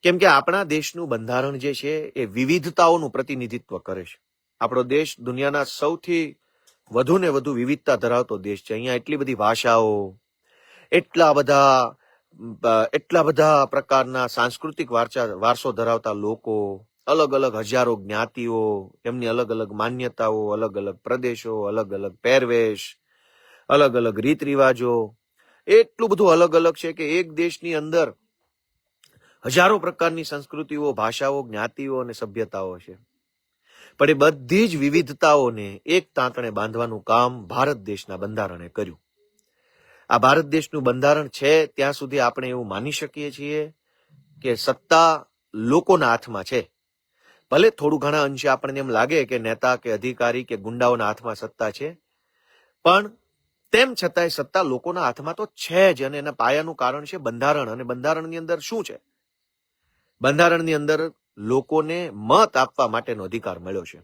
કેમ કે આપણા દેશનું બંધારણ જે છે એ વિવિધતાઓનું પ્રતિનિધિત્વ કરે છે. આપણો દેશ દુનિયાના સૌથી વધુ ને વધુ વિવિધતા ધરાવતો દેશ છે. અહીંયા એટલી બધી ભાષાઓ, એટલા બધા પ્રકારના સાંસ્કૃતિક વારસો ધરાવતા લોકો, અલગ અલગ હજારો જ્ઞાતિઓ, એમની અલગ અલગ માન્યતાઓ, અલગ અલગ પ્રદેશો, અલગ અલગ પહેરવેશ, અલગ અલગ રીત રિવાજો, એટલું બધું અલગ અલગ છે કે એક દેશની અંદર હજારો પ્રકારની સંસ્કૃતિઓ, ભાષાઓ, જ્ઞાતિઓ અને સભ્યતાઓ છે. પણ એ બધી જ વિવિધતાઓને એક તાંતણે બાંધવાનું કામ ભારત દેશના બંધારણે કર્યું. આ ભારત દેશનું બંધારણ છે ત્યાં સુધી આપણે એવું માની શકીએ છીએ કે સત્તા લોકોના હાથમાં છે. ભલે થોડું ઘણા અંશે આપણને એમ લાગે કે નેતા કે અધિકારી કે ગુંડાઓના હાથમાં સત્તા છે, પણ તેમ છતાંય સત્તા લોકોના હાથમાં તો છે જ. અને એના પાયાનું કારણ છે બંધારણ. અને બંધારણની અંદર શું છે? બંધારણની અંદર લોકોને મત આપવા માટેનો અધિકાર મળ્યો છે.